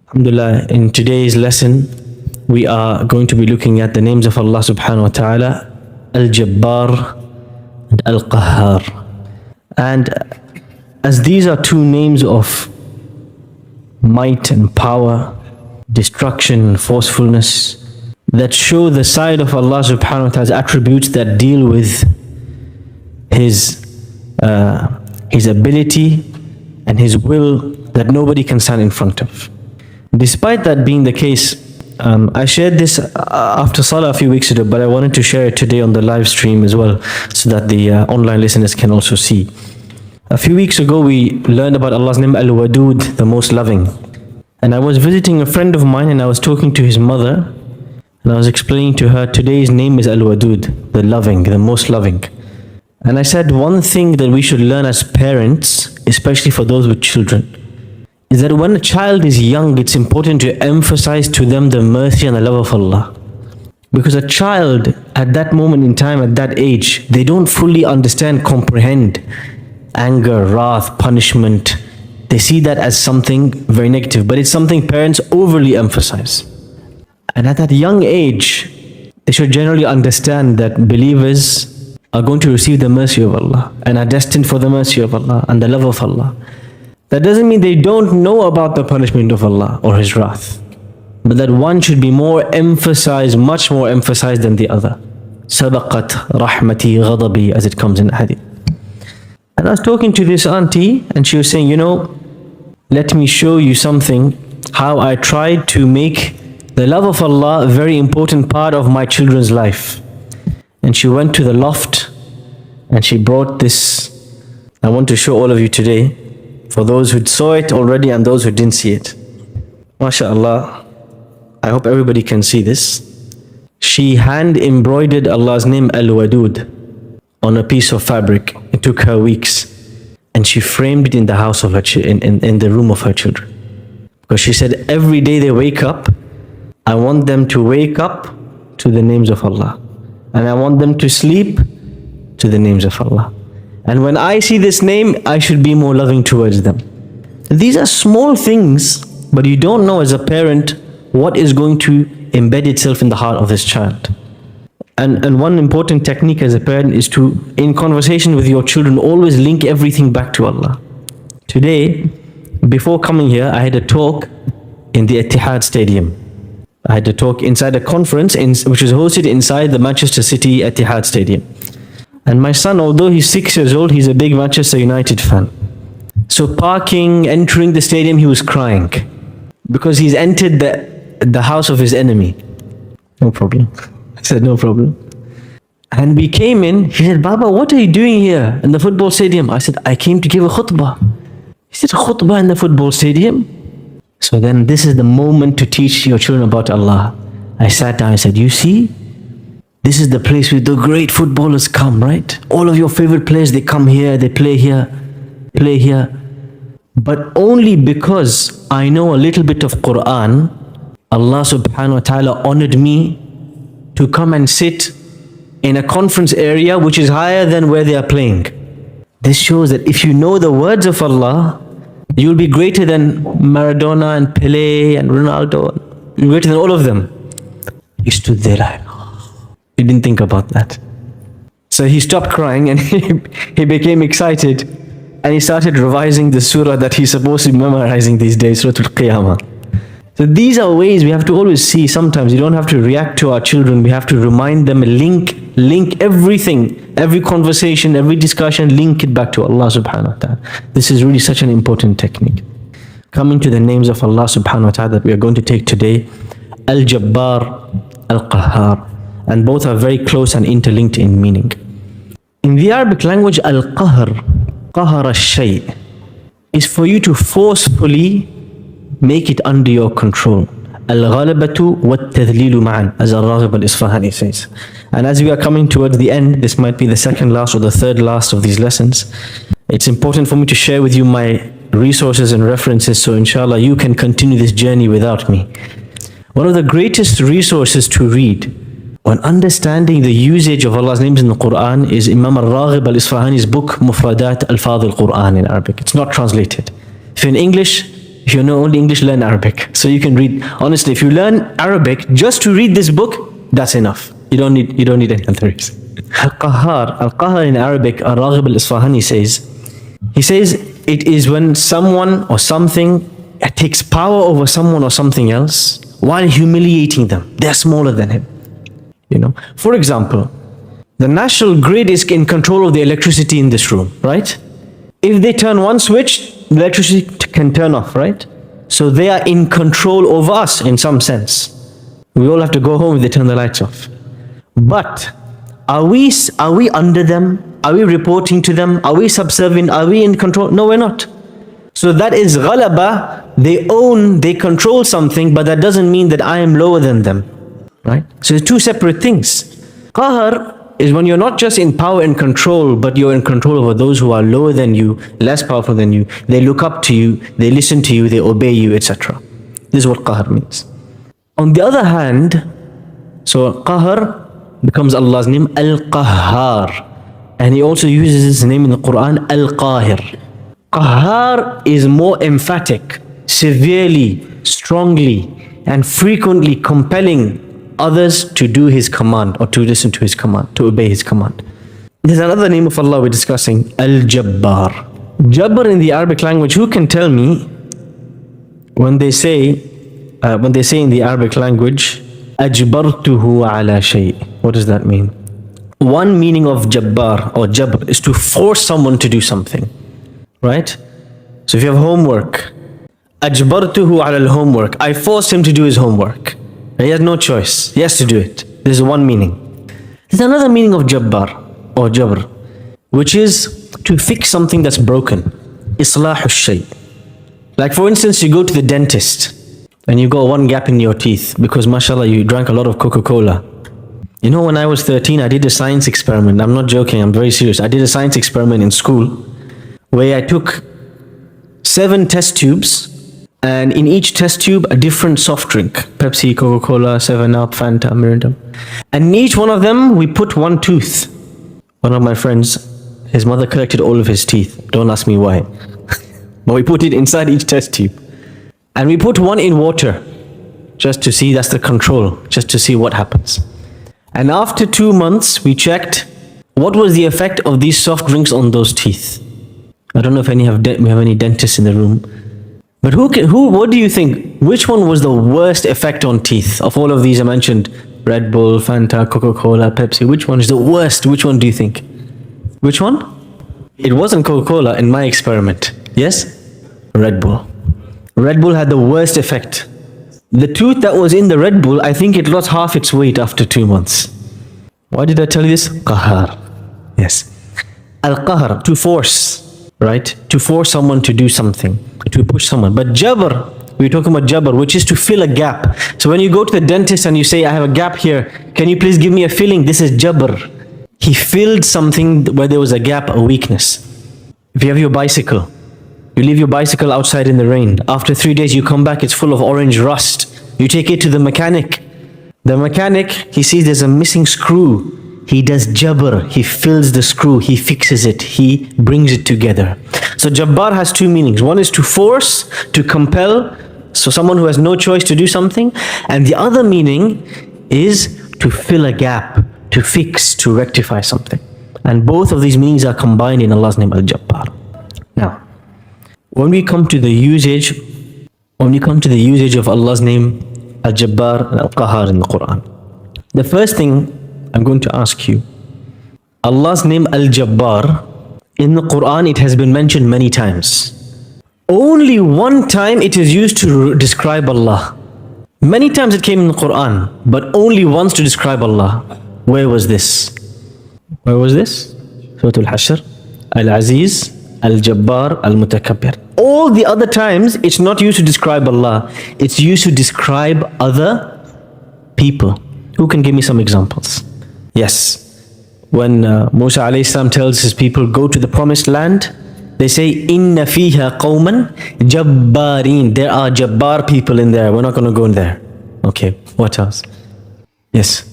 Alhamdulillah, in today's lesson, we are going to be looking at the names of Allah subhanahu wa ta'ala, Al-Jabbar and Al-Qahar. And as these are two names of might and power, destruction and forcefulness, that show the side of Allah subhanahu wa ta'ala's attributes that deal with His ability and His will that nobody can stand in front of. Despite that being the case, I shared this after Salah a few weeks ago, but I wanted to share it today on the live stream as well, so that the online listeners can also see. A few weeks ago, we learned about Allah's name Al-Wadud, the most loving. And I was visiting a friend of mine and I was talking to his mother, and I was explaining to her, today's name is Al-Wadud, the loving, the most loving. And I said, one thing that we should learn as parents, especially for those with children, is that when a child is young, it's important to emphasize to them the mercy and the love of Allah. Because a child at that moment in time, at that age, they don't fully understand, comprehend anger, wrath, punishment. They see that as something very negative, but it's something parents overly emphasize. And at that young age, they should generally understand that believers are going to receive the mercy of Allah and are destined for the mercy of Allah and the love of Allah. That doesn't mean they don't know about the punishment of Allah or His wrath, but that one should be more emphasized, much more emphasized than the other. Sabaqat rahmati ghadabi, as it comes in the Hadith. And I was talking to this auntie and she was saying, let me show you something, how I tried to make the love of Allah a very important part of my children's life. And she went to the loft and she brought this. I want to show all of you today, for those who saw it already and those who didn't see it. MashaAllah, I hope everybody can see this. She hand embroidered Allah's name Al-Wadud on a piece of fabric. It took her weeks. And she framed it in the house of her in the room of her children. Because she said every day they wake up, I want them to wake up to the names of Allah. And I want them to sleep to the names of Allah. And when I see this name, I should be more loving towards them. These are small things, but you don't know as a parent what is going to embed itself in the heart of this child. And one important technique as a parent is to, in conversation with your children, always link everything back to Allah. Today, before coming here, I had a talk in the Etihad Stadium. I had a talk inside a conference which was hosted inside the Manchester City Etihad Stadium. And my son, although he's 6 years old, he's a big Manchester United fan. So entering the stadium, he was crying because he's entered the house of his enemy. No problem. I said, no problem. And we came in, he said, Baba, what are you doing here in the football stadium? I said, I came to give a khutbah. He said, khutbah in the football stadium? So then this is the moment to teach your children about Allah. I sat down and said, you see, this is the place where the great footballers come, right? All of your favorite players, they come here, they play here, play here. But only because I know a little bit of Quran, Allah subhanahu wa ta'ala honored me to come and sit in a conference area which is higher than where they are playing. This shows that if you know the words of Allah, you'll be greater than Maradona and Pele and Ronaldo. You're greater than all of them. He stood there like, he didn't think about that. So he stopped crying and he became excited and he started revising the surah that he's supposed to be memorizing these days, Surah Al-Qiyamah. So these are ways we have to always see. Sometimes you don't have to react to our children. We have to remind them, link everything, every conversation, every discussion, link it back to Allah subhanahu wa ta'ala. This is really such an important technique. Coming to the names of Allah subhanahu wa ta'ala that we are going to take today, Al-Jabbar, Al-Qahar, and both are very close and interlinked in meaning. In the Arabic language, Al-Qahar, Qahar al-Shay, is for you to forcefully make it under your control. Al-Ghalabatu wa-Tadhlilu ma'an, as Al-Raghib al-Isfahani says. And as we are coming towards the end, this might be the second last or the third last of these lessons. It's important for me to share with you my resources and references, so inshallah you can continue this journey without me. One of the greatest resources to read when understanding the usage of Allah's names in the Quran is Imam Al-Raghib al-Isfahani's book, Mufradat Al-Fadh al-Quran in Arabic. It's not translated. If in English, If you know only English, learn Arabic. So you can read. Honestly, if you learn Arabic just to read this book, that's enough. You don't need any other reason. Al-Qahar in Arabic, Ar-Raghib al-Isfahani he says it is when someone or something takes power over someone or something else while humiliating them. They're smaller than him. For example, the national grid is in control of the electricity in this room, right? If they turn one switch, the electricity can turn off, right? So they are in control over us in some sense. We all have to go home if they turn the lights off. But are we under them? Are we reporting to them? Are we subservient? Are we in control? No, we're not. So that is ghalaba. They control something, but that doesn't mean that I am lower than them, right? So it's two separate things. Qahar is when you're not just in power and control, but you're in control over those who are lower than you, less powerful than you. They look up to you, they listen to you, they obey you, etc. This is what Qahar means. On the other hand, so Qahar becomes Allah's name, Al-Qahar. And He also uses His name in the Quran, Al-Qahir. Qahar is more emphatic, severely, strongly, and frequently compelling others to do His command or to listen to His command, to obey His command. There's another name of Allah we're discussing, Al-Jabbar. Jabbar in the Arabic language, who can tell me when they say in the Arabic language, Ajbartuhu ala shay. What does that mean? One meaning of Jabbar or Jabr is to force someone to do something, right? So if you have homework, Ajbartuhu ala al-homework. I forced him to do his homework. He has no choice. He has to do it. This is one meaning. There's another meaning of Jabbar or Jabr, which is to fix something that's broken. Islahu shay. Like for instance, you go to the dentist and you got one gap in your teeth because mashallah you drank a lot of Coca-Cola. When I was 13, I did a science experiment. I'm not joking, I'm very serious. I did a science experiment in school where I took 7 test tubes, and in each test tube a different soft drink. Pepsi, Coca-Cola, 7-Up, Fanta, Mirinda. And in each one of them we put one tooth. One of my friends, his mother collected all of his teeth. Don't ask me why. But we put it inside each test tube. And we put one in water, just to see, that's the control, just to see what happens. And after 2 months, we checked what was the effect of these soft drinks on those teeth. I don't know if we have any dentists in the room. But what do you think? Which one was the worst effect on teeth? Of all of these I mentioned, Red Bull, Fanta, Coca-Cola, Pepsi, which one is the worst? Which one do you think? Which one? It wasn't Coca-Cola in my experiment. Yes? Red Bull. Red Bull had the worst effect. The tooth that was in the Red Bull, I think it lost half its weight after 2 months. Why did I tell you this? Qahar. Yes. Al-Qahar, to force, right? To force someone to do something, to push someone. But Jabr, we're talking about Jabr, which is to fill a gap. So when you go to the dentist and you say, I have a gap here, can you please give me a filling? This is Jabr. He filled something where there was a gap, a weakness. If you have your bicycle, you leave your bicycle outside in the rain. After 3 days, you come back, it's full of orange rust. You take it to the mechanic. The mechanic, he sees there's a missing screw. He does Jabr. He fills the screw. He fixes it. He brings it together. So Jabbar has 2 meanings. One is to force, to compel. So someone who has no choice to do something. And the other meaning is to fill a gap, to fix, to rectify something. And both of these meanings are combined in Allah's name, Al-Jabbar. Now, when we come to the usage of Allah's name, Al-Jabbar and Al-Qahar in the Quran, the first thing I'm going to ask you, Allah's name Al-Jabbar, in the Quran it has been mentioned many times. Only one time it is used to describe Allah. Many times it came in the Quran, but only once to describe Allah. Where was this? Surah Al-Hashr, Al-Aziz, Al-Jabbar, Al-Mutakabbir. All the other times, it's not used to describe Allah. It's used to describe other people. Who can give me some examples? Yes. When Musa alayhi salam tells his people, go to the promised land, they say, Inna fiha qawman jabbarin. There are Jabbar people in there. We're not going to go in there. Okay, what else? Yes.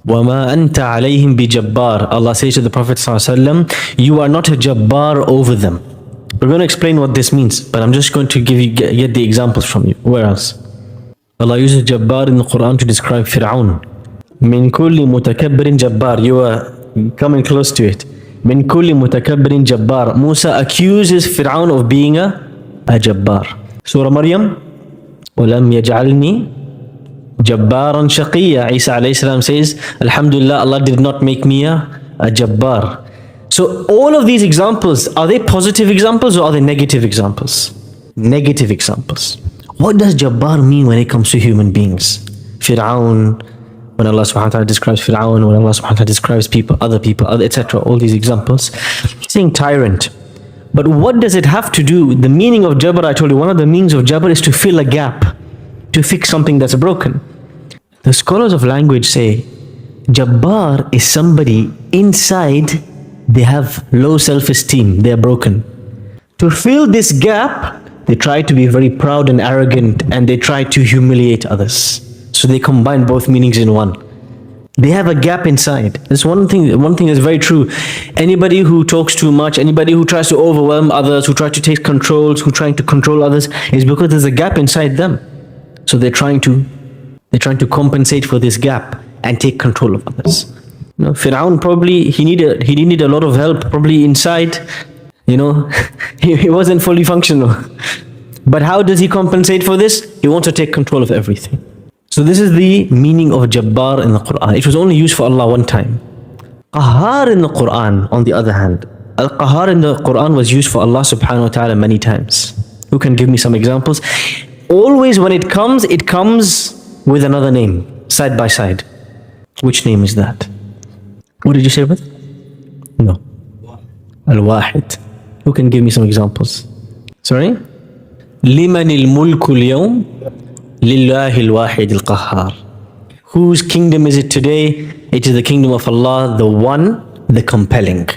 وَمَا أَنْتَ عَلَيْهِمْ بِجَبَّارٍ. Allah says to the Prophet ﷺ, you are not a Jabbar over them. We're going to explain what this means, but I'm just going to get the examples from you. Where else? Allah uses Jabbar in the Quran to describe Fir'aun. Min kulli mutakabbirin Jabbar. You are coming close to it. Min kulli mutakabbirin Jabbar. Musa accuses Fir'aun of being a Jabbar. Surah Maryam. وَلَمْ يَجْعَلْنِي جَبَّارًا شَقِيًّا. Isa alayhi salam says, Alhamdulillah, Allah did not make me a Jabbar. So all of these examples, are they positive examples or are they negative examples? Negative examples. What does Jabbar mean when it comes to human beings? Fir'aun, when Allah subhanahu wa ta'ala describes Fir'aun, when Allah subhanahu wa ta'ala describes people, etc. All these examples. He's saying tyrant. But what does it have to do? The meaning of Jabbar, I told you, one of the meanings of Jabbar is to fill a gap, to fix something that's broken. The scholars of language say, Jabbar is somebody inside, they have low self-esteem, they are broken. To fill this gap, they try to be very proud and arrogant, and they try to humiliate others. So they combine both meanings in one. They have a gap inside. That's one thing is very true. Anybody who talks too much, anybody who tries to overwhelm others, who try to take controls, who trying to control others, is because there's a gap inside them. So they're trying to compensate for this gap and take control of others. You know, Fir'aun probably he needed a lot of help, probably inside. You know, he wasn't fully functional. But how does he compensate for this? He wants to take control of everything. So this is the meaning of Jabbar in the Quran. It was only used for Allah one time. Qahar in the Quran, on the other hand, Al-Qahar in the Quran was used for Allah subhanahu wa ta'ala many times. Who can give me some examples? Always when it comes with another name, side by side. Which name is that? What did you say with? No. Al-Wahid. Who can give me some examples? Sorry? لِمَنِ الْمُلْكُ الْيَوْمِ لِلَّهِ الْوَاحِدِ الْقَهَّارِ. Whose kingdom is it today? It is the kingdom of Allah, the one, the compelling.